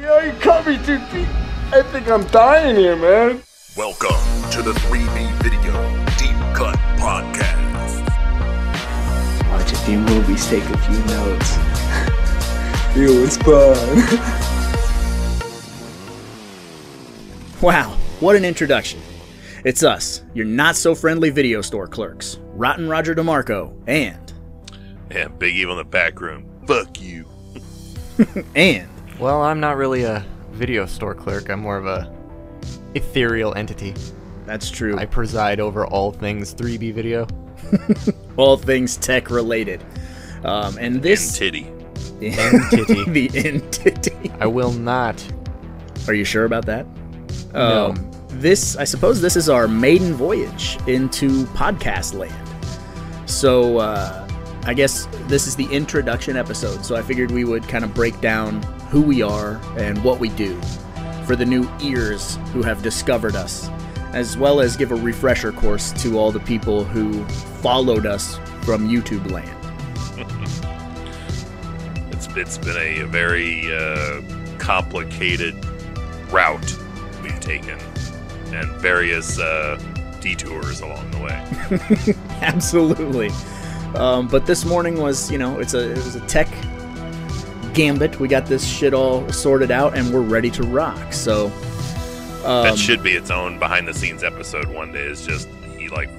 Yo, you cut me too deep. I think I'm dying here, man. Welcome to the 3B Video Deep Cut Podcast. Watch a few movies, take a few notes. It was fun. Wow, what an introduction. It's us, your not-so-friendly video store clerks, Rotten Roger DeMarco, and Big Evil in the back room. Fuck you. and Well, I'm not really a video store clerk. I'm more of a ethereal entity. that's true. I preside over all things 3B video. All things tech-related. And this... Titty. Entity. The entity. I will not. Are you sure about that? No. I suppose this is our maiden voyage into podcast land. So, I guess this is the introduction episode, so I figured we would kind of break down who we are and what we do for the new ears who have discovered us, as well as give a refresher course to all the people who followed us from YouTube land. It's been a very complicated route we've taken, and various detours along the way. Absolutely. But this morning was, it was a tech gambit. We got this shit all sorted out, and we're ready to rock. So that should be its own behind-the-scenes episode one day. Is just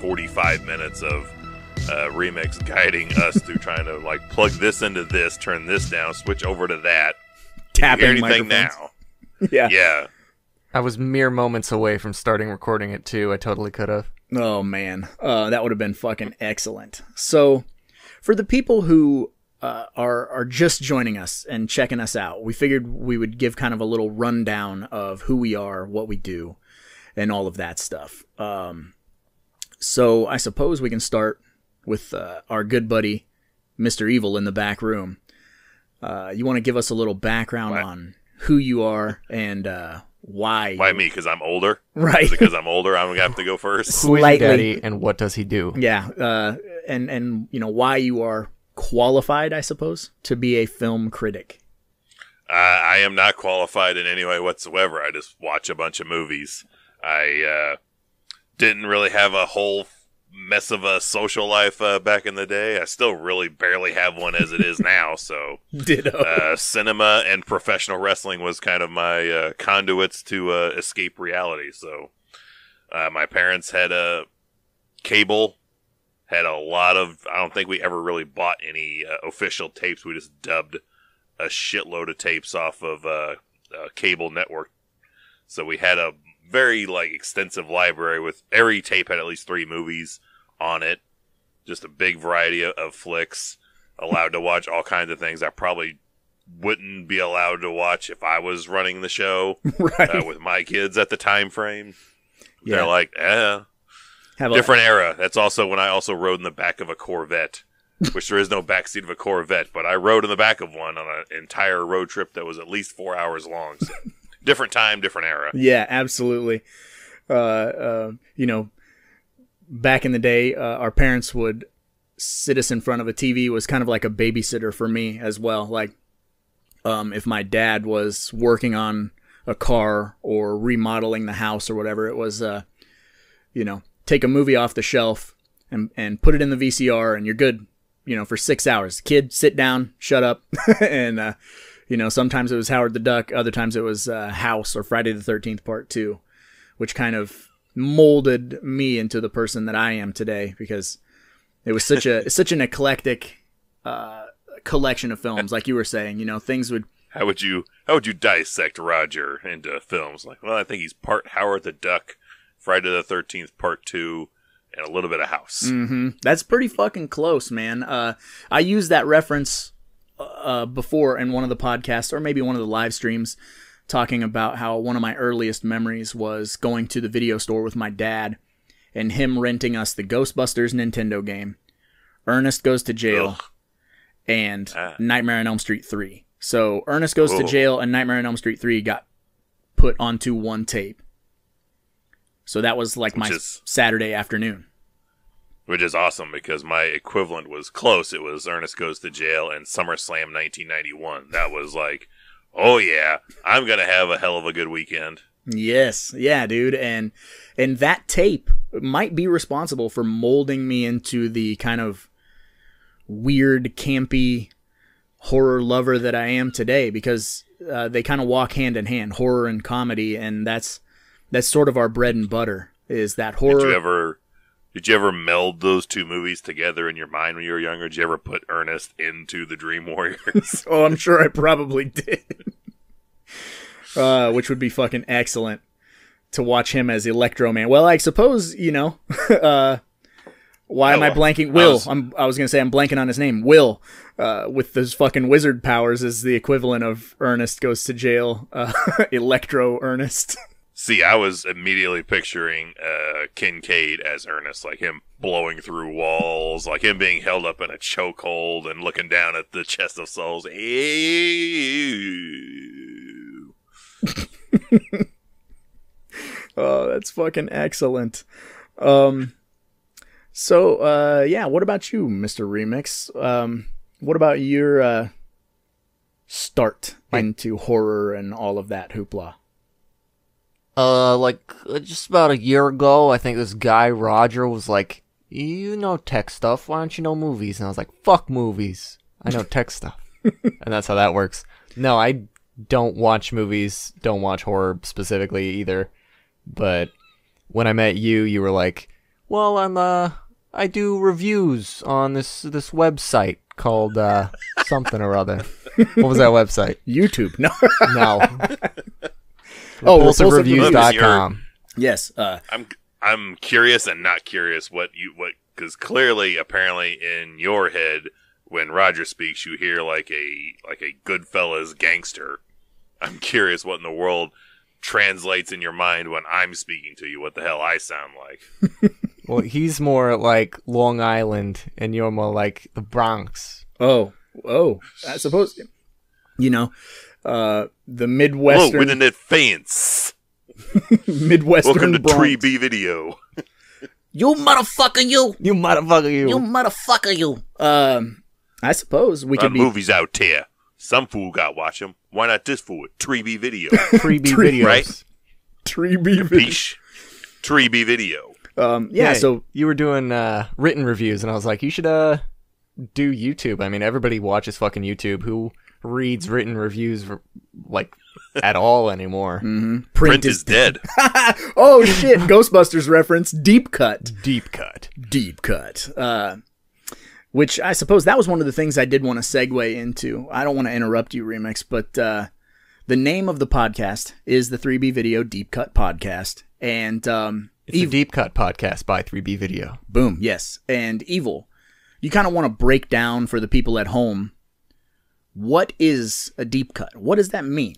45 minutes of remix guiding us through trying to plug this into this, turn this down, switch over to that. tapping Can you hear anything microphones. now? Yeah. Yeah. I was mere moments away from starting recording it, too. I totally could have. Oh, man. That would have been fucking excellent. So, for the people who are just joining us and checking us out, we figured we would give kind of a little rundown of who we are, what we do, and all of that stuff. So, I suppose we can start with our good buddy, Mr. Evil, in the back room. You want to give us a little background on who you are and why? Why me? Because I'm older? Right. Is it because I'm older, I'm going to have to go first? Who is Slightly. Daddy, and what does he do? Yeah, and why you are qualified, I suppose, to be a film critic. I am not qualified in any way whatsoever. I just watch a bunch of movies. I didn't really have a whole mess of a social life back in the day. I still really barely have one as it is now. So Ditto. cinema and professional wrestling was kind of my conduits to escape reality. So my parents had a cable, had a lot of, I don't think we ever really bought any official tapes. We just dubbed a shitload of tapes off of a cable network. So we had a very extensive library with every tape had at least 3 movies on it. Just a big variety of flicks. Allowed to watch all kinds of things I probably wouldn't be allowed to watch if I was running the show Right. with my kids at the time frame. Yeah. They're like, Have different era. That's also when I also rode in the back of a Corvette, which there is no backseat of a Corvette, but I rode in the back of one on an entire road trip that was at least 4 hours long. So different time, different era. Yeah, absolutely. Back in the day, our parents would sit us in front of a TV. It was kind of like a babysitter for me as well. If my dad was working on a car or remodeling the house or whatever, it was, take a movie off the shelf and put it in the VCR and you're good, for 6 hours. Kid, sit down, shut up. And, sometimes it was Howard the Duck. Other times it was House or Friday the 13th Part 2, which kind of molded me into the person that I am today because it was such an eclectic collection of films. Like you were saying, things would... How would you dissect Roger into films? I think he's part Howard the Duck, Friday the 13th Part 2, and a little bit of House. Mm-hmm. That's pretty fucking close, man. I used that reference before in one of the podcasts, or maybe one of the live streams, talking about how one of my earliest memories was going to the video store with my dad and him renting us the Ghostbusters Nintendo game, Ernest Goes to Jail, and Nightmare on Elm Street 3. So Ernest Goes to Jail and Nightmare on Elm Street 3 got put onto one tape. So that was my Saturday afternoon. Which is awesome because my equivalent was close. It was Ernest Goes to Jail and SummerSlam 1991. That was Oh yeah, I'm gonna have a hell of a good weekend. Yes, yeah, dude, and that tape might be responsible for molding me into the kind of weird, campy horror lover that I am today, because they kind of walk hand in hand, horror and comedy, and that's sort of our bread and butter. Is that horror? Did you ever meld those two movies together in your mind when you were younger? Did you ever put Ernest into the Dream Warriors? Oh, I'm sure I probably did. Which would be fucking excellent to watch him as Electro Man. Well, I suppose, why am I blanking? Will. I was going to say I'm blanking on his name. Will, with those fucking wizard powers, is the equivalent of Ernest Goes to Jail. Electro Ernest. See, I was immediately picturing Kincaid as Ernest, like him blowing through walls, like him being held up in a chokehold and looking down at the chest of souls. Ew. Oh, that's fucking excellent. So, what about you, Mr. Remix? What about your start into horror and all of that hoopla? Just about a year ago, I think this guy, Roger, was like, you know tech stuff, why don't you know movies? And I was like, fuck movies. I know tech stuff. And that's how that works. No, I don't watch movies, don't watch horror specifically either. But when I met you, you were like, well, I do reviews on this website called, something or other. What was that website? YouTube. No. No. Repulsivereviews.com. Yes. I'm curious and not curious because clearly, apparently, in your head, when Roger speaks, you hear like a Goodfellas gangster. I'm curious what in the world translates in your mind when I'm speaking to you. What the hell I sound like? Well, he's more like Long Island, and you're more like the Bronx. Oh, I suppose. The Midwestern. Hello, within that fence. Midwestern. Welcome to Bronx. 3B Video. You motherfucker, you. You motherfucker, you. You motherfucker, you. I suppose we could be. Movies out there. Some fool got watch them. Why not this fool? 3B Video. 3B videos. Right? 3B video. 3B Video. So you were doing written reviews, and I was like, you should do YouTube. I mean, everybody watches fucking YouTube. Who reads written reviews at all anymore? Mm-hmm. Print is dead. Oh shit! Ghostbusters reference. Deep cut. Which I suppose that was one of the things I did want to segue into. I don't want to interrupt you, Remix, but the name of the podcast is the 3B Video Deep Cut Podcast, and it's a Deep Cut Podcast by 3B Video. Boom, yes. And Evil, you kind of want to break down for the people at home, what is a deep cut? What does that mean?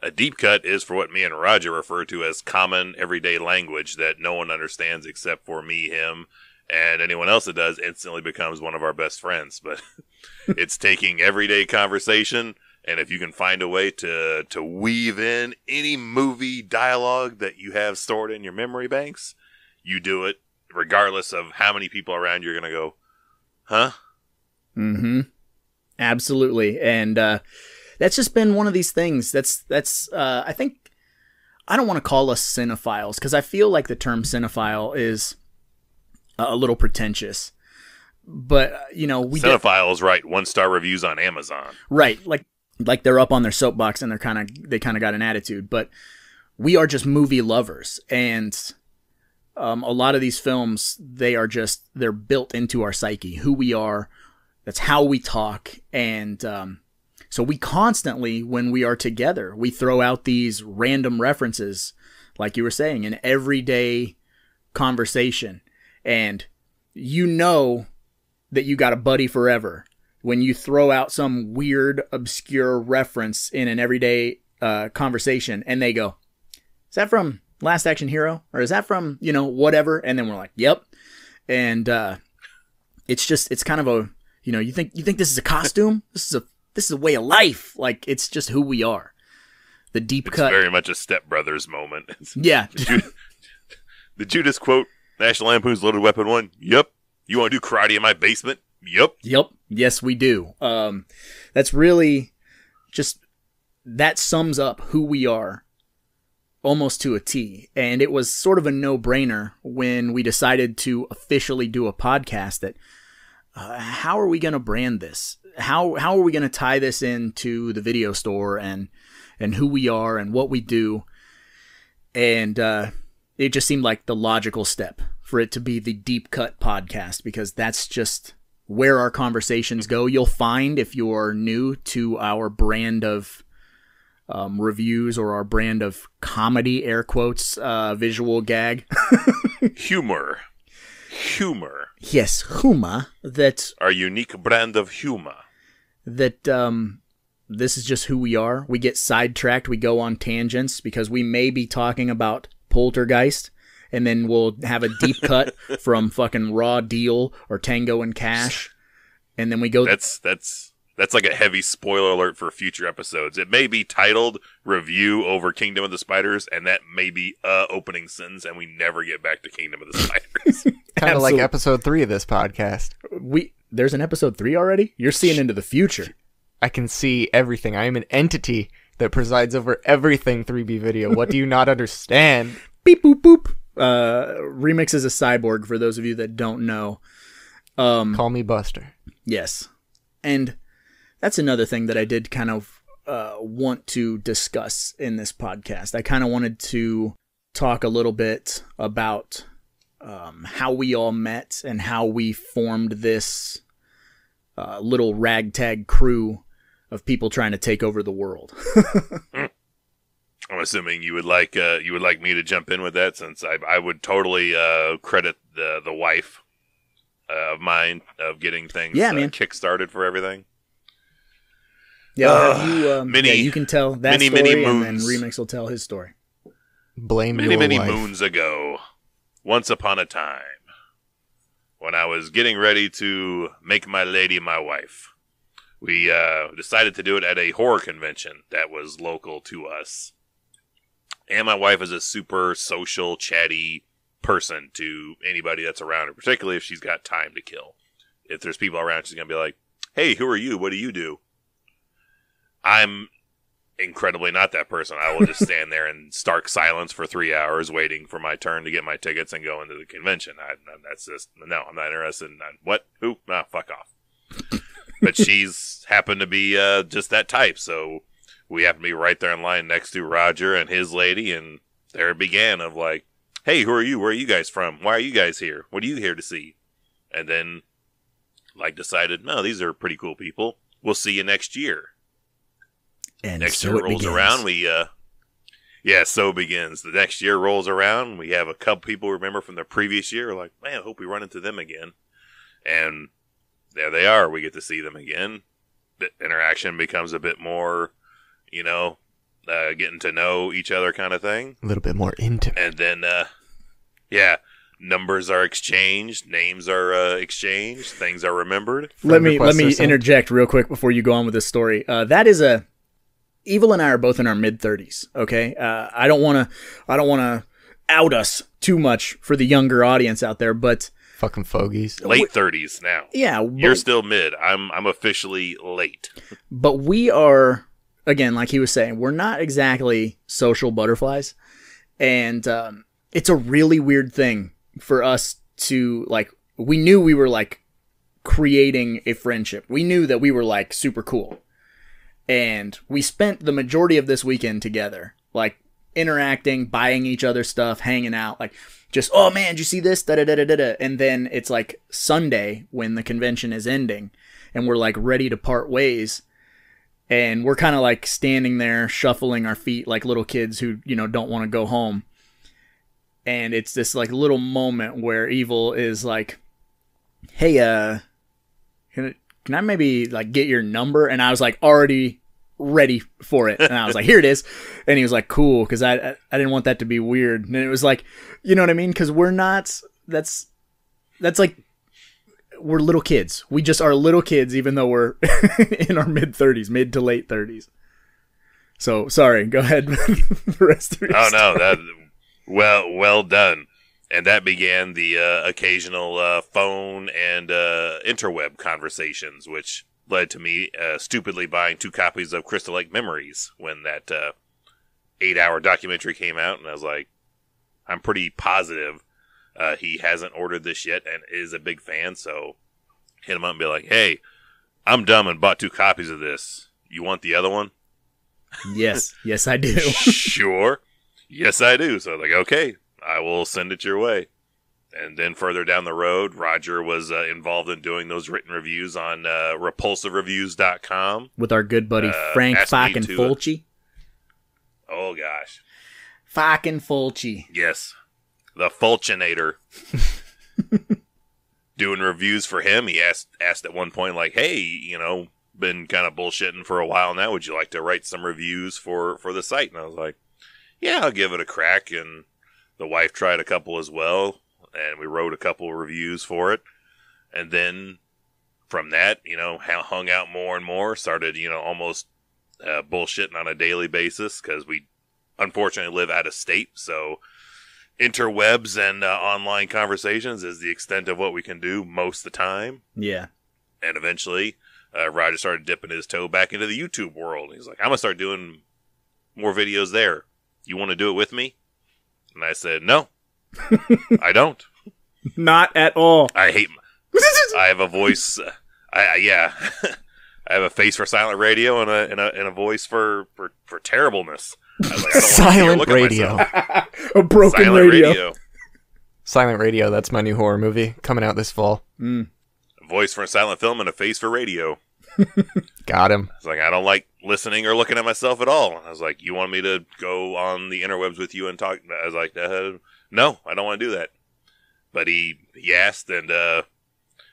A deep cut is for what me and Roger refer to as common everyday language that no one understands except for me, him, and anyone else that does instantly becomes one of our best friends. But it's taking everyday conversation, and if you can find a way to weave in any movie dialogue that you have stored in your memory banks, you do it regardless of how many people around you are going to go, huh? Mm-hmm. Absolutely. And that's just been one of these things. That's I think, I don't want to call us cinephiles, because I feel like the term cinephile is a little pretentious. But, Cinephiles write 1-star reviews on Amazon. Right. Like they're up on their soapbox and they kind of got an attitude. But we are just movie lovers. And a lot of these films, they're built into our psyche, who we are. That's how we talk. And so we constantly, when we are together, we throw out these random references, like you were saying, in everyday conversation. And you know that you got a buddy forever when you throw out some weird, obscure reference in an everyday conversation, and they go, is that from Last Action Hero? Or is that from, whatever? And then we're like, yep. And it's kind of a, you think this is a costume? This is a way of life. Like, it's just who we are. The deep cut. It's very much a Step Brothers moment. Yeah. Did you just quote National Lampoon's Loaded Weapon 1? Yep. You want to do karate in my basement? Yep. Yes, we do. That's really just that sums up who we are almost to a T. And it was sort of a no-brainer when we decided to officially do a podcast that how are we going to brand this? How are we going to tie this into the video store and who we are and what we do? And it just seemed like the logical step for it to be the Deep Cut podcast, because that's just where our conversations go. You'll find, if you're new to our brand of reviews or our brand of comedy, air quotes, visual gag. Humor. Yes, humor. That Our unique brand of humor. That this is just who we are. We get sidetracked. We go on tangents because we may be talking about Poltergeist, and then we'll have a deep cut from fucking Raw Deal or Tango and Cash, and then we go. That's like a heavy spoiler alert for future episodes. It may be titled "Review over Kingdom of the Spiders," and that may be opening sentence, and we never get back to Kingdom of the Spiders. Kind of like episode 3 of this podcast. There's an episode 3 already? You're seeing into the future. I can see everything. I am an entity that presides over everything 3B video. What do you not understand? Beep boop boop. Remix is a cyborg, for those of you that don't know. Call me Buster. Yes. And that's another thing that I did kind of want to discuss in this podcast. I kind of wanted to talk a little bit about how we all met and how we formed this little ragtag crew of people trying to take over the world. I'm assuming you would like me to jump in with that, since I would totally credit the wife of mine of getting things kick-started for everything. Yeah, you can tell that story, and then Remix will tell his story. Blame many your wife. moons ago, once upon a time, when I was getting ready to make my lady my wife, we decided to do it at a horror convention that was local to us. And my wife is a super social, chatty person to anybody that's around her, particularly if she's got time to kill. If there's people around, she's going to be like, "Hey, who are you? What do you do?" I'm incredibly not that person. I will just stand there in stark silence for 3 hours waiting for my turn to get my tickets and go into the convention. That's just, no, I'm not interested in what? Who? Nah, fuck off. But she's happened to be just that type, so we happened to be right there in line next to Roger and his lady, and there it began of like, "Hey, who are you? Where are you guys from? Why are you guys here? What are you here to see?" And then, decided, no, these are pretty cool people. We'll see you next year. And next so year it rolls begins. around, so it begins. The next year rolls around, we have a couple people remember from the previous year, like, man, I hope we run into them again. And there they are. We get to see them again. The interaction becomes a bit more, getting to know each other kind of thing. A little bit more intimate. And then, numbers are exchanged, names are exchanged, things are remembered. Let me interject real quick before you go on with this story. That is Evil and I are both in our mid-30s. Okay, I don't want to out us too much for the younger audience out there, but fucking fogies. Late 30s now. Yeah, you're still mid. I'm officially late. But we are, again, like he was saying, we're not exactly social butterflies, and it's a really weird thing for us to we knew we were creating a friendship. We knew that we were super cool. And we spent the majority of this weekend together, interacting, buying each other stuff, hanging out, just, "Oh man, did you see this? Da da da da da." And then it's Sunday when the convention is ending, and we're ready to part ways, and we're kind of standing there shuffling our feet like little kids who don't want to go home. And it's this little moment where Evil is "Hey, can I maybe get your number?" And I was already ready for it, and I was "Here it is." And he was "Cool," because I didn't want that to be weird. And it was you know what I mean, because we're not, that's we're little kids. We just are little kids, even though we're in our mid-30s, mid to late 30s. So sorry, go ahead. The rest of your story. Well done. And that began the occasional phone and interweb conversations, which led to me stupidly buying 2 copies of Crystal Lake Memories when that 8-hour documentary came out, and I was like, I'm pretty positive he hasn't ordered this yet and is a big fan, so hit him up and be like, hey, I'm dumb and bought 2 copies of this. You want the other one? Yes. Yes, I do. Sure. Yes, I do. So I was like, okay, I will send it your way. And then further down the road, Roger was involved in doing those written reviews on repulsivereviews.com. With our good buddy Frank fucking Fulci. Oh, gosh. Fucking Fulci. Yes. The Fulcinator. Doing reviews for him. He asked at one point, like, hey, you know, been kind of bullshitting for a while now. Would you like to write some reviews for the site? And I was like, yeah, I'll give it a crack. And the wife tried a couple as well. And we wrote a couple of reviews for it. And then from that, you know, hung out more and more. Started, you know, almost bullshitting on a daily basis because we unfortunately live out of state. So interwebs and online conversations is the extent of what we can do most of the time. Yeah. And eventually, Roger started dipping his toe back into the YouTube world. He's like, I'm going to start doing more videos there. You want to do it with me? And I said, no. I don't. Not at all. I hate. I have a voice. Yeah, I have a face for silent radio and a voice for terribleness. I was like, I don't Silent want to radio. A broken Silent radio. Silent Radio, that's my new horror movie coming out this fall. A voice for a silent film and a face for radio. Got him. It's like, I don't like listening or looking at myself at all. I was like, you want me to go on the interwebs with you and talk? I was like, no, I don't want to do that. But he asked, and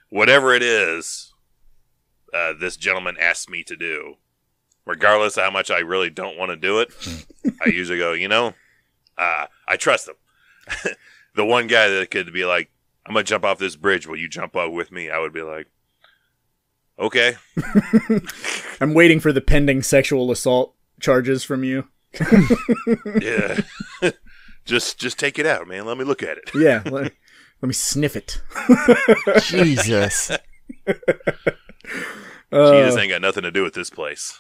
whatever it is, this gentleman asked me to do, regardless of how much I really don't want to do it, I usually go, you know, I trust him. The one guy that could be like, I'm going to jump off this bridge. Will you jump off with me? I would be like, okay. I'm waiting for the pending sexual assault charges from you. Yeah. Just take it out, man. Let me look at it. Yeah. Let me sniff it. Jesus. Jesus ain't got nothing to do with this place.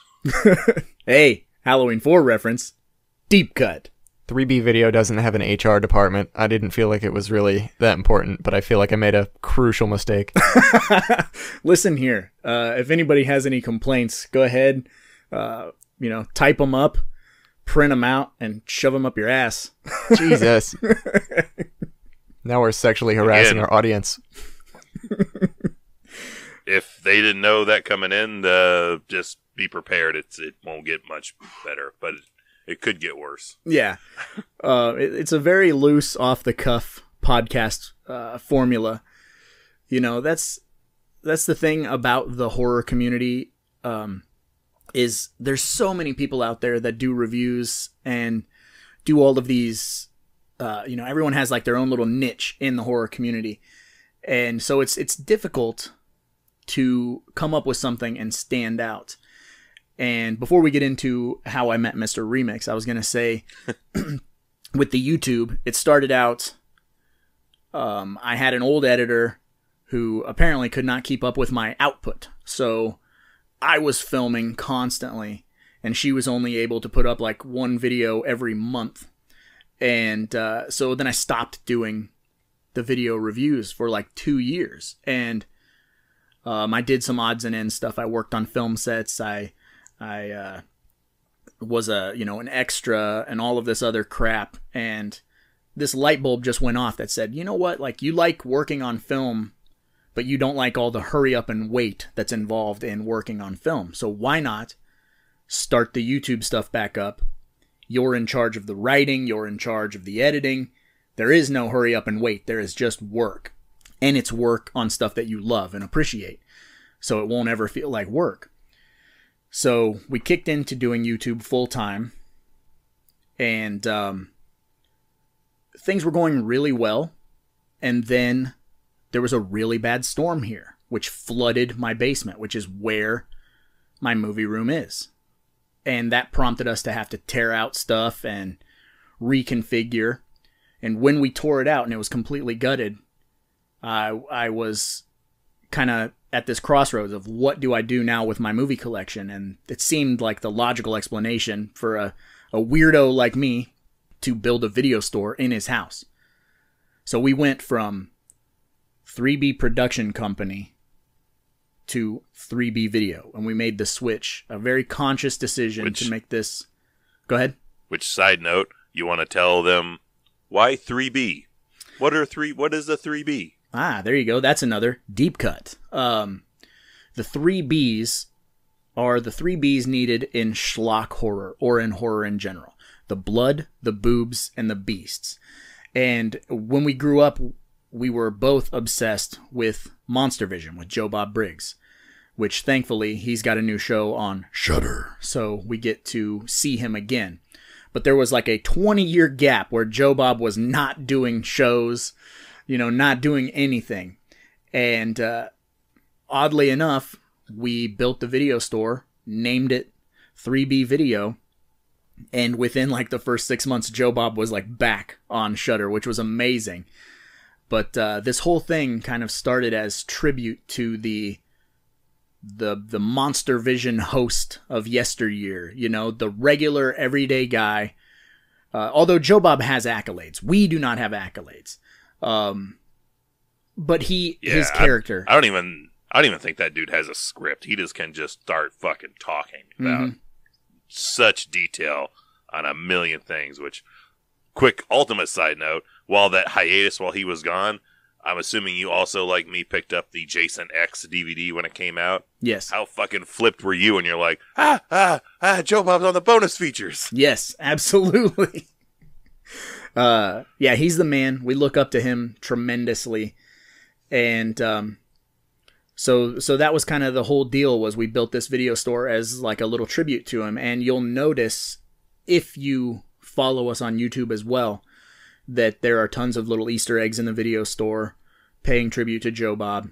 Hey, Halloween 4 reference. Deep cut. 3B Video doesn't have an HR department. I didn't feel like it was really that important, but I feel like I made a crucial mistake. Listen here. If anybody has any complaints, go ahead. Type them up, print them out, and shove them up your ass. Jesus. Now we're sexually harassing our audience. If they didn't know that coming in, just be prepared. It won't get much better, but it could get worse. Yeah. It's a very loose, off-the-cuff podcast formula. You know, that's the thing about the horror community, is there's so many people out there that do reviews and do all of these, everyone has like their own little niche in the horror community. And so it's difficult to come up with something and stand out. And before we get into how I met Mr. Remix, I was going to say, with the YouTube, it started out, I had an old editor who apparently could not keep up with my output. So I was filming constantly, and she was only able to put up like one video every month. And so then I stopped doing the video reviews for like 2 years. And I did some odds and ends stuff. I worked on film sets. I was an extra and all of this other crap. And this light bulb just went off that said, you know what? Like, you like working on film, but you don't like all the hurry up and wait that's involved in working on film. So why not start the YouTube stuff back up? You're in charge of the writing. You're in charge of the editing. There is no hurry up and wait. There is just work. And it's work on stuff that you love and appreciate. So it won't ever feel like work. So we kicked into doing YouTube full time. And things were going really well. And then there was a really bad storm here, which flooded my basement, which is where my movie room is. And that prompted us to have to tear out stuff and reconfigure. And when we tore it out and it was completely gutted, I was kind of at this crossroads of what do I do now with my movie collection, and it seemed like the logical explanation for a weirdo like me to build a video store in his house. So we went from 3B production company to 3B video, and we made the switch, a very conscious decision to make this. Go ahead. Which, side note, you want to tell them why 3B? What is the 3B? Ah, there you go. That's another deep cut. The 3Bs are the 3Bs needed in schlock horror, or in horror in general. The blood, the boobs, and the beasts. And when we grew up, we were both obsessed with Monster Vision, with Joe Bob Briggs, which thankfully he's got a new show on Shudder, so we get to see him again. But there was like a 20-year gap where Joe Bob was not doing shows, not doing anything. And oddly enough, we built the video store, named it 3B Video, and within like the first 6 months, Joe Bob was like back on Shudder, which was amazing. But this whole thing kind of started as tribute to the Monster Vision host of yesteryear, the regular everyday guy. Although Joe Bob has accolades, we do not have accolades. But his character. I don't even think that dude has a script. He just can just start fucking talking about such detail on a million things. Which, quick ultimate side note, while he was gone, I'm assuming you also, like me, picked up the Jason X DVD when it came out. Yes. How fucking flipped were you when you're like, Joe Bob's on the bonus features? Yes, absolutely. Yeah, he's the man. We look up to him tremendously. And so that was kind of the whole deal, was we built this video store as like a little tribute to him. And you'll notice, if you follow us on YouTube as well, that there are tons of little Easter eggs in the video store paying tribute to Joe Bob,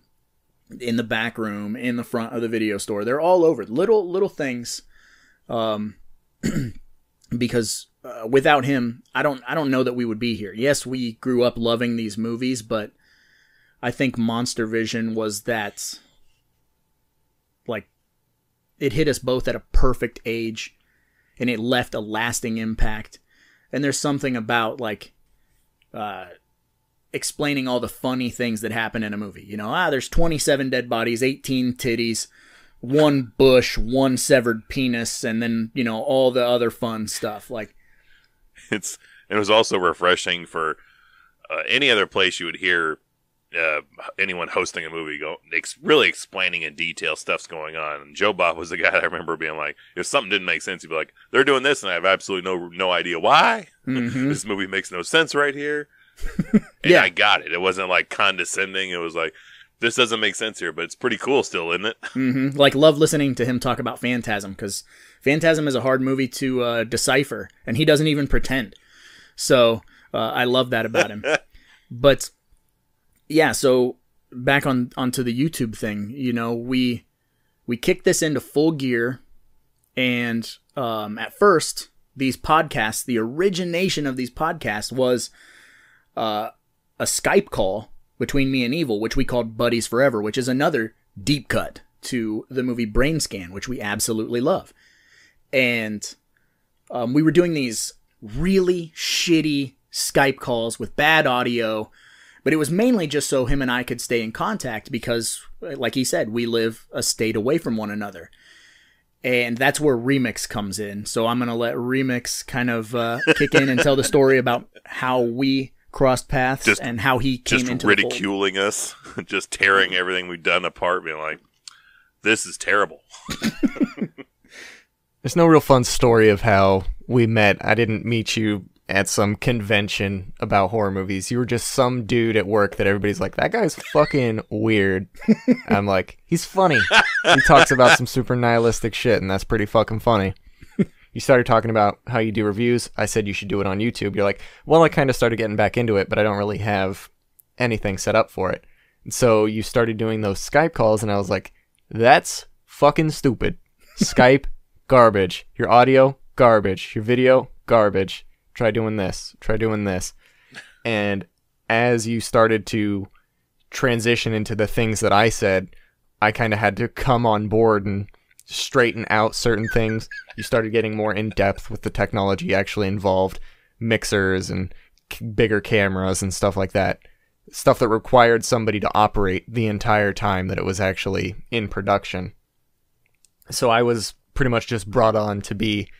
in the back room, in the front of the video store. They're all over. Little things. Because without him, I don't know that we would be here. Yes, we grew up loving these movies, but I think Monster Vision was that, like, it hit us both at a perfect age, and it left a lasting impact. And there's something about, like, explaining all the funny things that happen in a movie. There's 27 dead bodies, 18 titties, 1 bush, 1 severed penis, and then, all the other fun stuff. Like, it was also refreshing for any other place you would hear anyone hosting a movie really explaining in detail stuff's going on. And Joe Bob was the guy I remember being like, if something didn't make sense, he'd be like, they're doing this and I have absolutely no idea why. This movie makes no sense right here. And yeah, I got it. It wasn't like condescending. It was like, this doesn't make sense here, but it's pretty cool still, isn't it? Like, love listening to him talk about Phantasm, because Phantasm is a hard movie to decipher, and he doesn't even pretend. So I love that about him. But yeah, so back onto the YouTube thing, we kicked this into full gear, and at first, these podcasts, the origination of these podcasts was a Skype call between me and Evil, which we called Buddies Forever, which is another deep cut to the movie Brain Scan, which we absolutely love. And we were doing these really shitty Skype calls with bad audio, but it was mainly just so him and I could stay in contact because, like he said, we live a state away from one another. And that's where Remix comes in. So I'm going to let Remix kind of kick in and tell the story about how we crossed paths and how he came into the fold. Just ridiculing us, just tearing everything we've done apart, being like, this is terrible. There's no real fun story of how we met. I didn't meet you at some convention about horror movies. You were just some dude at work that everybody's like, that guy's fucking weird. I'm like, he's funny. He talks about some super nihilistic shit, and that's pretty fucking funny. You started talking about how you do reviews. I said you should do it on YouTube. You're like, well, I kind of started getting back into it, but I don't really have anything set up for it. And so you started doing those Skype calls, and I was like, that's fucking stupid. Skype, garbage. Your audio, garbage. Your video, garbage. Try doing this. Try doing this. And as you started to transition into the things that I said, I kind of had to come on board and straighten out certain things. You started getting more in depth with the technology actually involved, mixers and bigger cameras and stuff like that. Stuff that required somebody to operate the entire time that it was actually in production. So I was pretty much just brought on to be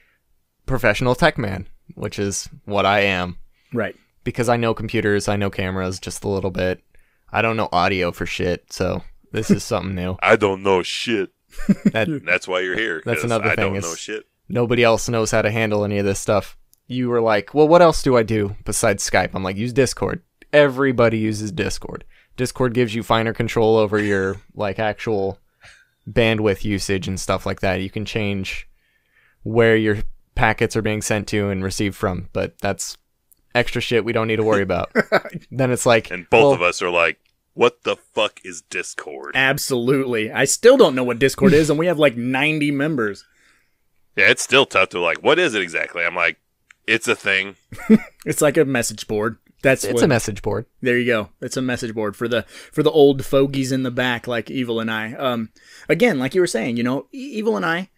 professional tech man, which is what I am. Right. Because I know computers, I know cameras just a little bit. I don't know audio for shit, so this is something new. I don't know shit. That's why you're here. That's another I thing. don't know shit. Nobody else knows how to handle any of this stuff. You were like, well, what else do I do besides Skype? I'm like, use Discord. Everybody uses Discord. Discord gives you finer control over your like actual bandwidth usage and stuff like that. You can change where your packets are being sent to and received from, but that's extra shit we don't need to worry about. Then it's like, and both of us are like, what the fuck is Discord? Absolutely. I still don't know what Discord is, and we have like 90 members. Yeah, it's still tough to like, what is it exactly? I'm like, it's a thing. It's like a message board. It's a message board. There you go. It's a message board for the old fogies in the back, like Evil and I. Again, like you were saying, Evil and I,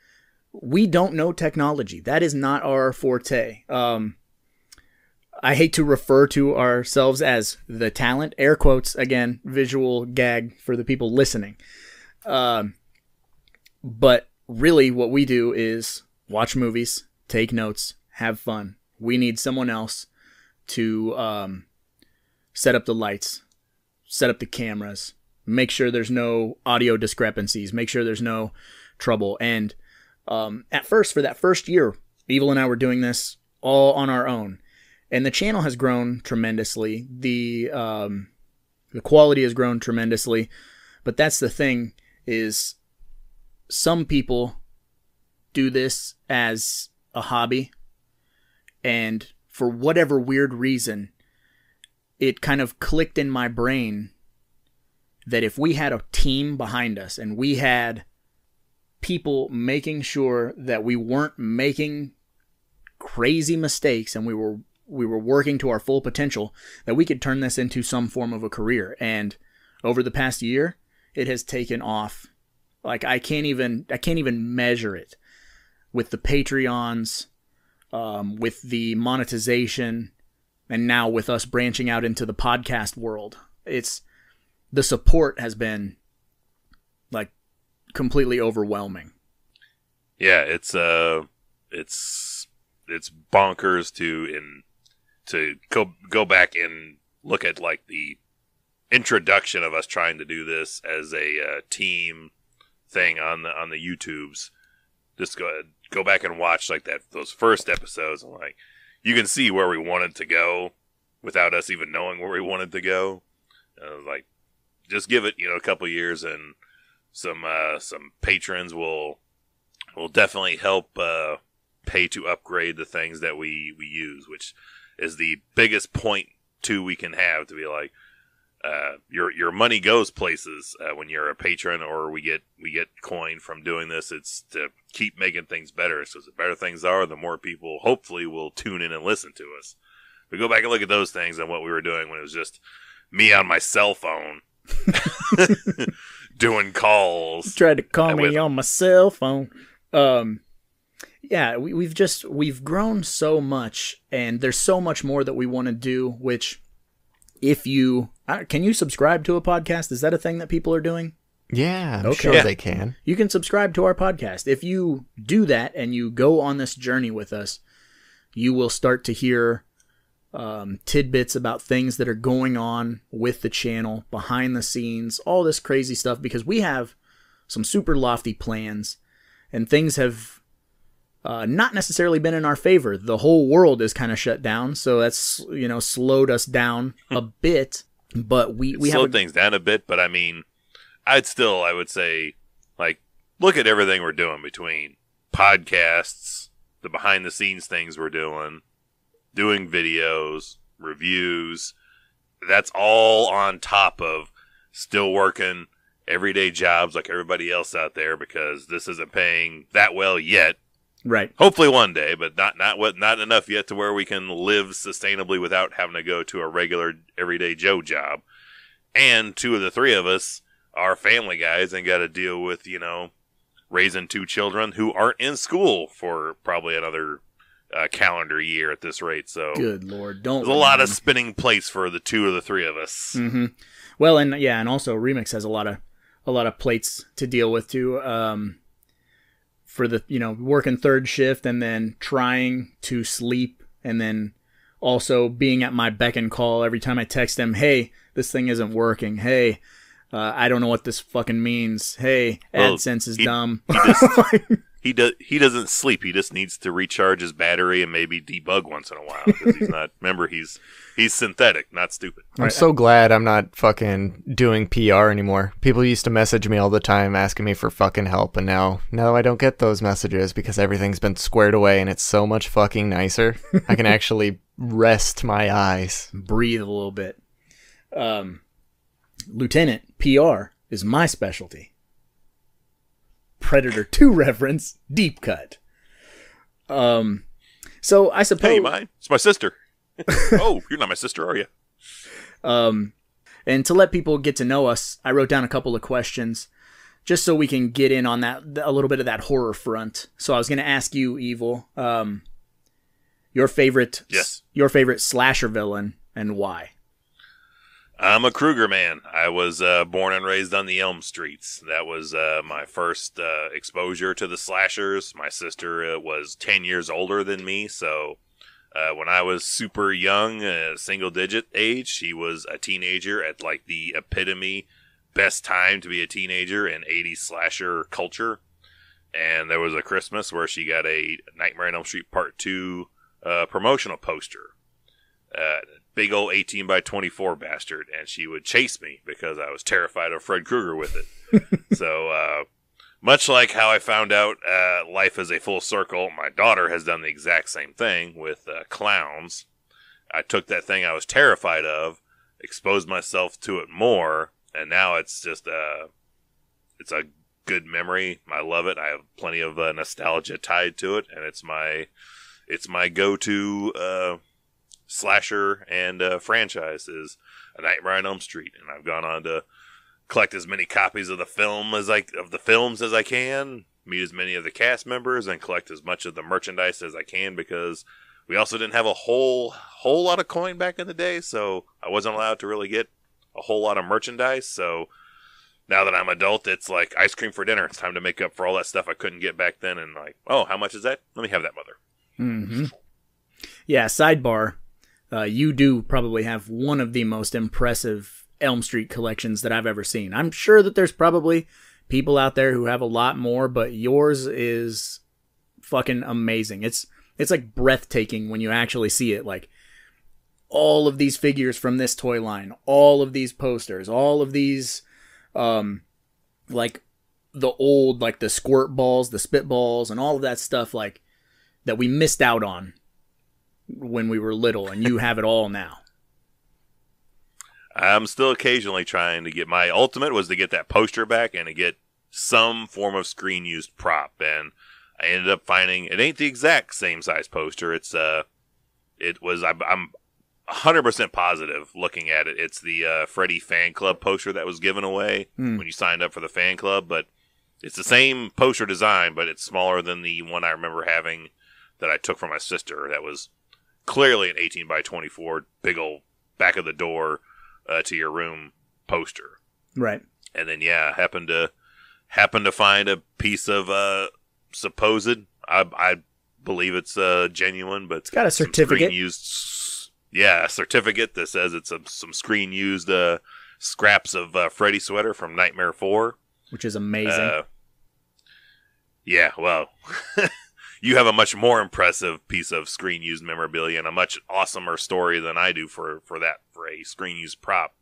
we don't know technology. That is not our forte. I hate to refer to ourselves as the talent, air quotes, again, visual gag for the people listening. But really what we do is watch movies, take notes, have fun. We need someone else to set up the lights, set up the cameras, make sure there's no audio discrepancies, make sure there's no trouble. And at first, for that first year, Evil and I were doing this all on our own. And the channel has grown tremendously. The quality has grown tremendously. But that's the thing, is some people do this as a hobby. And for whatever weird reason, it kind of clicked in my brain that if we had a team behind us and we had people making sure that we weren't making crazy mistakes and we were working to our full potential, that we could turn this into some form of a career. And over the past year, it has taken off. Like I can't even measure it with the Patreons, with the monetization, and now with us branching out into the podcast world. The support has been like completely overwhelming. Yeah, it's bonkers to go back and look at like the introduction of us trying to do this as a team thing on the YouTubes. Just go back and watch like those first episodes, and like you can see where we wanted to go without us even knowing where we wanted to go. Like just give it a couple years, and some patrons will definitely help pay to upgrade the things that we use, which is the biggest point too we can have, to be like your money goes places when you're a patron, or we get coin from doing this. It's to keep making things better. So the better things are, the more people hopefully will tune in and listen to us. We go back and look at those things and what we were doing when it was just me on my cell phone doing calls. You tried to call me on my cell phone. Yeah, we've grown so much, and there's so much more that we want to do, which can you subscribe to a podcast? Is that a thing that people are doing? Yeah, I'm sure they can. You can subscribe to our podcast. If you do that and you go on this journey with us, you will start to hear tidbits about things that are going on with the channel, behind the scenes, all this crazy stuff, because we have some super lofty plans, and things have not necessarily been in our favor. The whole world is kind of shut down, so that's slowed us down a bit. But we slowed things down a bit. But I mean, I would say, like, look at everything we're doing between podcasts, the behind the scenes things we're doing videos, reviews. That's all on top of still working everyday jobs like everybody else out there, because this isn't paying that well yet. Right. Hopefully one day, but not enough yet to where we can live sustainably without having to go to a regular everyday Joe job. And two of the three of us are family guys and got to deal with, raising two children who aren't in school for probably another calendar year at this rate. So good Lord, don't. There's a lot of spinning plates for the two of the three of us. Mm-hmm. Well, and also Remix has a lot of plates to deal with too. For the working third shift and then trying to sleep and then also being at my beck and call every time I text him, hey, this thing isn't working. Hey, I don't know what this fucking means. Hey, AdSense is dumb. He doesn't sleep. He just needs to recharge his battery and maybe debug once in a while because he's not. Remember, he's synthetic, not stupid. I'm so glad I'm not fucking doing PR anymore. People used to message me all the time asking me for fucking help, and now I don't get those messages because everything's been squared away and it's so much fucking nicer. I can actually rest my eyes, breathe a little bit. Lieutenant, PR is my specialty. Predator 2 reference, deep cut. So I suppose... Hey, mine? It's my sister. Oh, you're not my sister, are you? And to let people get to know us, I wrote down a couple of questions just so we can get in on that, a little bit of that horror front. So I was going to ask you, Evil, your favorite slasher villain and why? I'm a Kruger man. I was born and raised on the Elm Streets. That was my first exposure to the slashers. My sister was 10 years older than me, so when I was super young, single-digit age, she was a teenager at like the epitome, best time to be a teenager in 80s slasher culture. And there was a Christmas where she got a Nightmare on Elm Street Part 2 promotional poster. Big old 18 by 24 bastard, and she would chase me because I was terrified of Fred Krueger with it. So, much like how I found out life is a full circle, my daughter has done the exact same thing with clowns. I took that thing I was terrified of, exposed myself to it more, and now it's just it's a good memory. I love it. I have plenty of nostalgia tied to it, and it's my go-to slasher and franchise is A Nightmare on Elm Street, and I've gone on to collect as many copies of the films as I can, meet as many of the cast members, and collect as much of the merchandise as I can because we also didn't have a whole lot of coin back in the day, so I wasn't allowed to really get a whole lot of merchandise. So now that I'm adult, it's like ice cream for dinner. It's time to make up for all that stuff I couldn't get back then, and like, oh, how much is that? Let me have that, mother. Mm-hmm. Yeah, sidebar. You do probably have one of the most impressive Elm Street collections that I've ever seen. I'm sure that there's probably people out there who have a lot more, but yours is fucking amazing. It's like breathtaking when you actually see it. Like all of these figures from this toy line, all of these posters, all of these, like the old, like the squirt balls, the spit balls, and all of that stuff, like that we missed out on when we were little, and you have it all now. I'm still occasionally trying to get, my ultimate was to get that poster back and to get some form of screen used prop, and I ended up finding it ain't the exact same size poster. I'm 100% positive looking at it. It's the Freddy fan club poster that was given away when you signed up for the fan club, but it's the same poster design, but it's smaller than the one I remember having that I took from my sister. That was clearly an 18 by 24, big old back of the door to your room poster. Right. And then, yeah, happened to find a piece of supposed, I believe it's genuine, but it's got a certificate. A certificate that says it's some screen used scraps of Freddy sweater from Nightmare 4. Which is amazing. Yeah, well... You have a much more impressive piece of screen-used memorabilia and a much awesomer story than I do for a screen-used prop.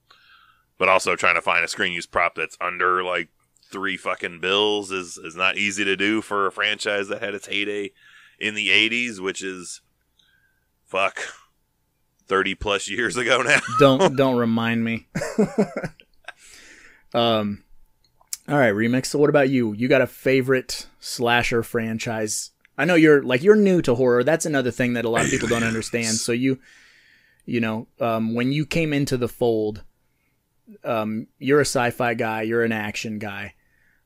But also trying to find a screen-used prop that's under, like, 3 fucking bills is not easy to do for a franchise that had its heyday in the 80s, which is, 30-plus years ago now. Don't remind me. All right, Remix, so what about you? You got a favorite slasher franchise? I know you're new to horror. That's another thing that a lot of people don't understand. So when you came into the fold, you're a sci-fi guy, you're an action guy,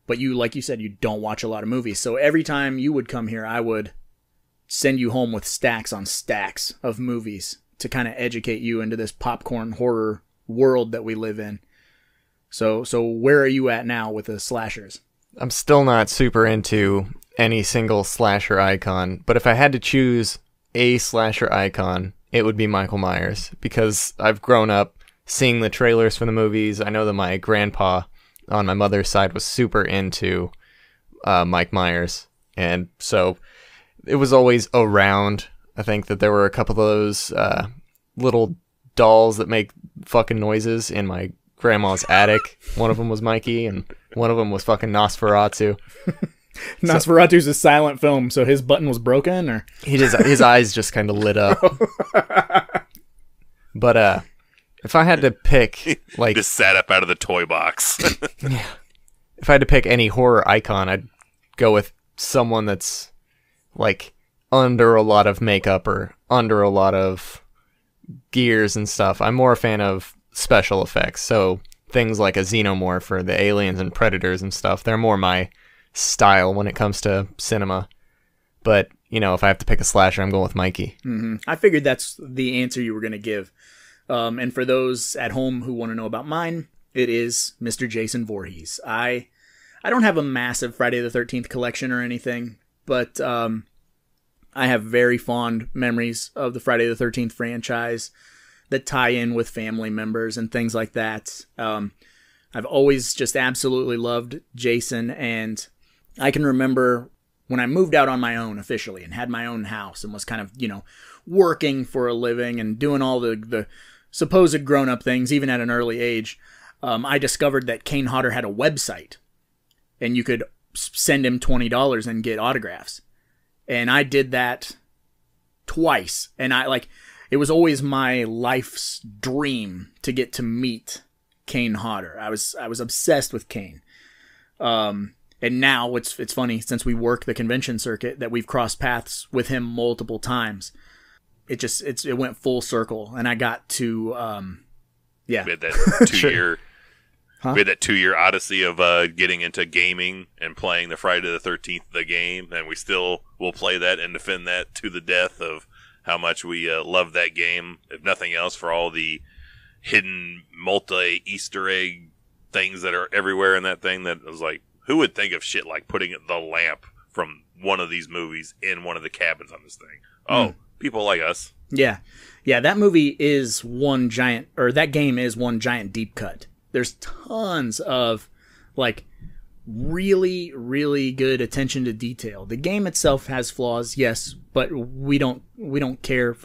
but you, like you said, you don't watch a lot of movies. So every time you would come here, I would send you home with stacks on stacks of movies to kind of educate you into this popcorn horror world that we live in. So where are you at now with the slashers? I'm still not super into any single slasher icon, but if I had to choose a slasher icon, it would be Michael Myers, because I've grown up seeing the trailers for the movies. I know that my grandpa on my mother's side was super into Mike Myers, and so it was always around. I think that there were a couple of those little dolls that make fucking noises in my grandma's attic. One of them was Mikey, and one of them was fucking Nosferatu. Nosferatu's a silent film, so his button was broken, or his eyes just kind of lit up. But if I had to pick, like, just sat up out of the toy box. if I had to pick any horror icon, I'd go with someone that's like under a lot of makeup or under a lot of gears and stuff. I'm more a fan of special effects, so things like a xenomorph or the aliens and predators and stuff, they're more my style when it comes to cinema. But, you know, if I have to pick a slasher, I'm going with Mikey. Mm-hmm. I figured that's the answer you were going to give. And for those at home who want to know about mine, it is Mr. Jason Voorhees. I don't have a massive Friday the 13th collection or anything, but I have very fond memories of the Friday the 13th franchise that tie in with family members and things like that. I've always just absolutely loved Jason, and I can remember when I moved out on my own officially and had my own house and was kind of, you know, working for a living and doing all the supposed grown-up things, even at an early age, I discovered that Kane Hodder had a website, and you could send him $20 and get autographs. And I did that twice, and it was always my life's dream to get to meet Kane Hodder. I was obsessed with Kane. And now it's funny, since we work the convention circuit, that we've crossed paths with him multiple times. It went full circle, and I got to We had that 2 year Huh? We had that 2 year odyssey of getting into gaming and playing the Friday the 13th the game, and we still will play that and defend that to the death of how much we love that game, if nothing else, for all the hidden multi-Easter egg things that are everywhere in that thing. That was like, who would think of shit like putting the lamp from one of these movies in one of the cabins on this thing? Oh, people like us. Yeah, that movie is that game is one giant deep cut. There's tons of, like, really, really good attention to detail. The game itself has flaws, yes, but we don't care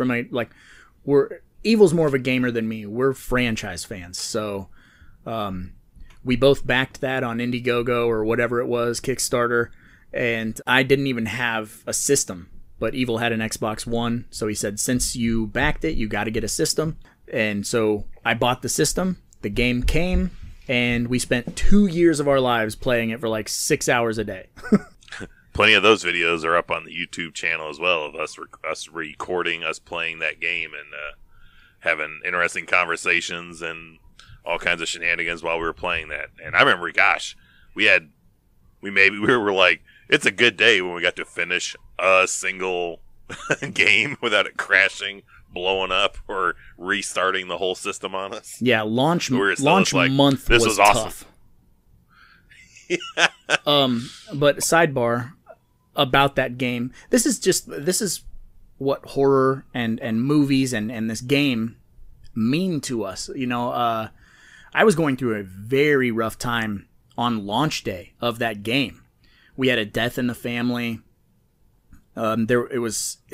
Evil's more of a gamer than me. We're franchise fans, so we both backed that on Indiegogo or whatever it was, Kickstarter, and I didn't even have a system, but Evil had an Xbox One, so he said, since you backed it, you got to get a system, and so I bought the system. The game came, and we spent 2 years of our lives playing it for like 6 hours a day. Plenty of those videos are up on the YouTube channel as well, of us recording us playing that game and having interesting conversations and all kinds of shenanigans while we were playing that. And I remember, gosh, we were like, it's a good day when we got to finish a single game without it crashing, blowing up, or restarting the whole system on us. Yeah, launch month this was awesome. Tough. But sidebar about that game. This is what horror and movies and this game mean to us. You know, I was going through a very rough time on launch day of that game. We had a death in the family. It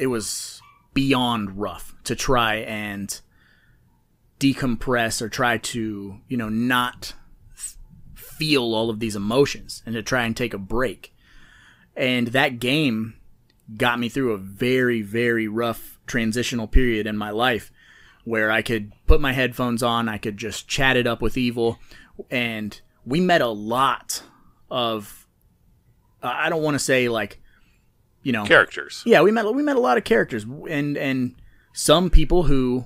was beyond rough to try and decompress or try to, you know, not feel all of these emotions and to try and take a break. And that game got me through a very, very rough transitional period in my life where I could put my headphones on, I could just chat it up with Evil, and we met a lot of, I don't want to say like, you know, characters. Yeah, we met a lot of characters, and some people who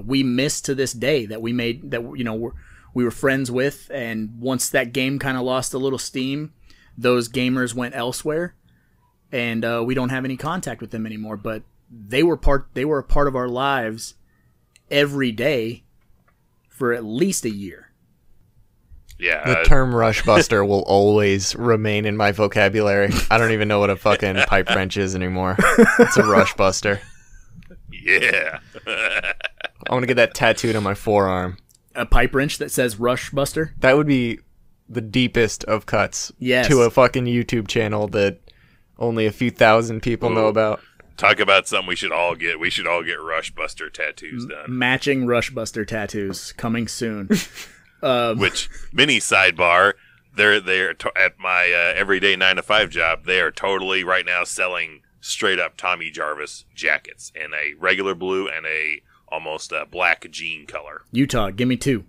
we miss to this day, that we made, that, you know, we were friends with, and once that game kind of lost a little steam, those gamers went elsewhere, and we don't have any contact with them anymore. But they were a part of our lives every day for at least a year. Yeah. The term rushbuster will always remain in my vocabulary. I don't even know what a fucking pipe wrench is anymore. It's a rushbuster. Yeah. I want to get that tattooed on my forearm. A pipe wrench that says Rush Buster? That would be the deepest of cuts to a fucking YouTube channel that only a few thousand people know about. Talk about something we should all get. We should all get Rushbuster tattoos done. Matching Rushbuster tattoos coming soon. Which, mini sidebar, they're at my everyday 9-to-5 job, they are totally right now selling straight up Tommy Jarvis jackets in a regular blue and a almost black jean color. Utah, give me 2.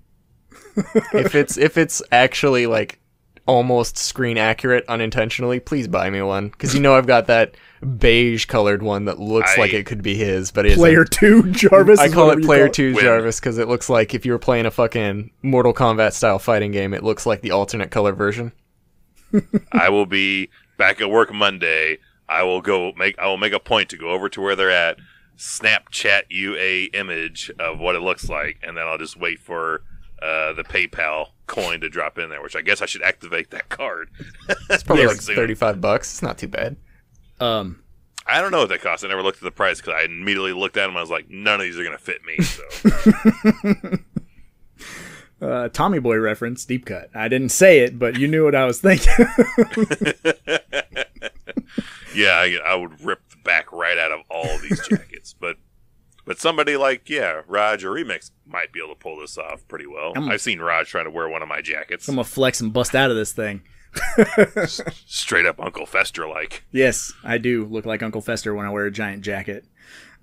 If it's actually like almost screen accurate unintentionally, please buy me one, because you know I've got that beige colored one that looks like it could be his, but it isn't. Player 2 Jarvis. I call it Player 2 Jarvis because it looks like if you were playing a fucking Mortal Kombat style fighting game, it looks like the alternate color version. I will be back at work Monday. I will make a point to go over to where they're at, Snapchat you a image of what it looks like, and then I'll just wait for the PayPal coin to drop in there, which I guess I should activate that card. It's probably like $35. It's not too bad. I don't know what that costs. I never looked at the price because I immediately looked at them. I was like, none of these are going to fit me. So. Tommy Boy reference, deep cut. I didn't say it, but you knew what I was thinking. Yeah, I would rip the back right out of all of these jackets, but somebody like Raj or Remix might be able to pull this off pretty well. I've seen Raj trying to wear one of my jackets. I'm gonna flex and bust out of this thing. Straight up Uncle Fester like. Yes, I do look like Uncle Fester when I wear a giant jacket.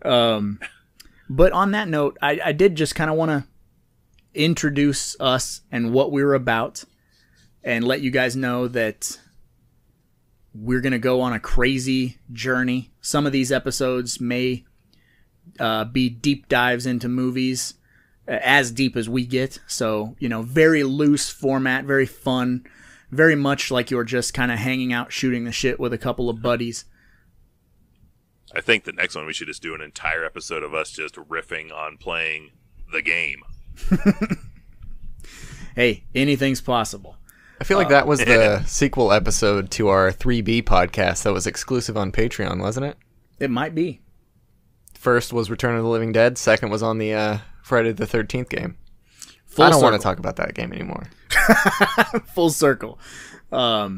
But on that note, I did just kind of want to introduce us and what we're about, and let you guys know that we're going to go on a crazy journey. Some of these episodes may be deep dives into movies, as deep as we get. So, you know, very loose format, very fun, very much like you're just kind of hanging out, shooting the shit with a couple of buddies. I think the next one we should just do an entire episode of us just riffing on playing the game. Hey, anything's possible. I feel like that was the sequel episode to our 3B podcast that was exclusive on Patreon, wasn't it? It might be. First was Return of the Living Dead. Second was on the Friday the 13th game. Full I don't want circle. to talk about that game anymore. Full circle. Oh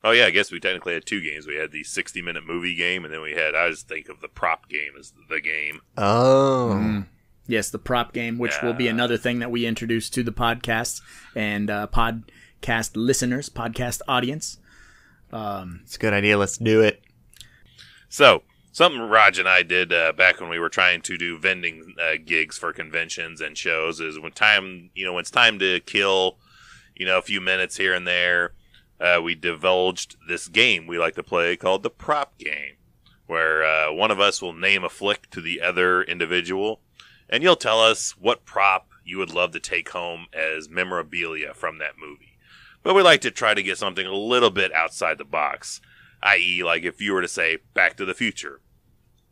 yeah, I guess we technically had 2 games. We had the 60-minute movie game, and then I just think of the prop game as the game. Oh. Yes, the prop game, which will be another thing that we introduce to the podcast and podcast listeners, podcast audience. It's a good idea. Let's do it. So, something Raj and I did back when we were trying to do vending gigs for conventions and shows is when it's time to kill, a few minutes here and there, we divulged this game we like to play called the prop game, where one of us will name a flick to the other individual, and you'll tell us what prop you would love to take home as memorabilia from that movie. But we like to try to get something a little bit outside the box, i.e., like if you were to say Back to the Future,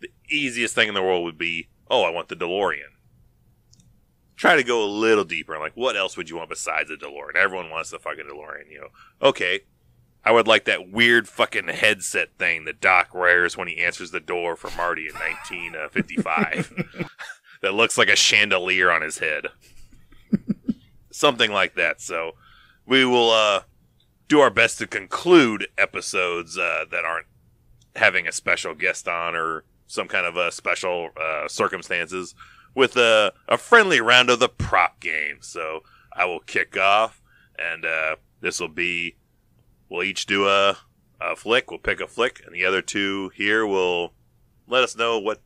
the easiest thing in the world would be, oh, I want the DeLorean. Try to go a little deeper, like what else would you want besides the DeLorean? Everyone wants the fucking DeLorean, Okay, I would like that weird fucking headset thing that Doc wears when he answers the door for Marty in 1955. That looks like a chandelier on his head. Something like that. So we will do our best to conclude episodes that aren't having a special guest on or some kind of special circumstances with a friendly round of the prop game. So I will kick off, and this will be, we'll each do a flick. We'll pick a flick, and the other two here will let us know what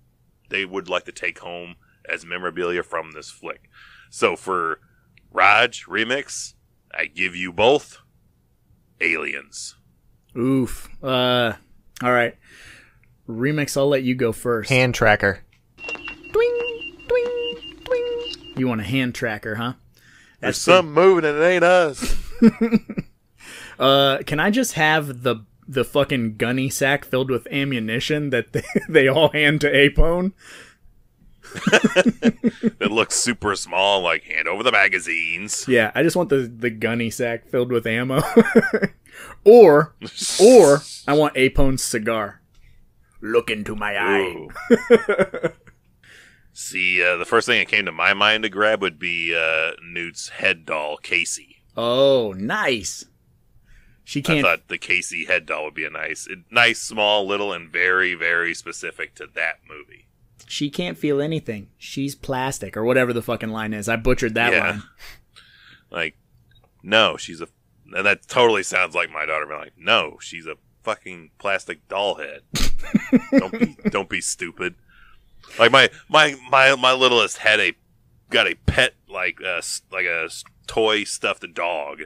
they would like to take home as memorabilia from this flick. So for Raj Remix, I give you both Aliens. Oof. All right. Remix, I'll let you go first. Hand tracker. You want a hand tracker, huh? There's something moving and it ain't us. Can I just have the fucking gunny sack filled with ammunition that they all hand to Apone? It looks super small, like hand over the magazines. Yeah, I just want the gunny sack filled with ammo. or I want Apone's cigar. Look into my eye. See, the first thing that came to my mind to grab would be Newt's head doll, Casey. Oh, nice. She can't. I thought the Casey head doll would be a nice, small, little, and very, very specific to that movie. She can't feel anything. She's plastic, or whatever the fucking line is. I butchered that line. Like, no, she's a... And that totally sounds like my daughter being like, no, she's a fucking plastic doll head. Don't be stupid. Like my littlest got a pet like a toy stuffed dog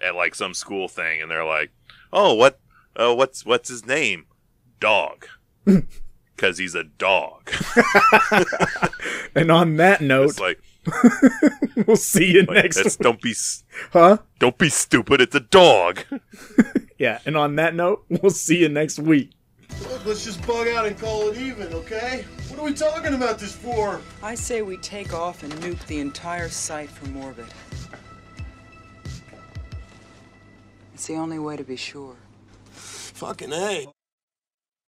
at like some school thing, and they're like, "Oh, what's his name? Dog, because he's a dog." And on that note, it's like, we'll see you next week. Don't be stupid. It's a dog. Yeah, and on that note, we'll see you next week. Look, let's just bug out and call it even, okay? What are we talking about this for? I say we take off and nuke the entire site from orbit. It's the only way to be sure. Fucking A.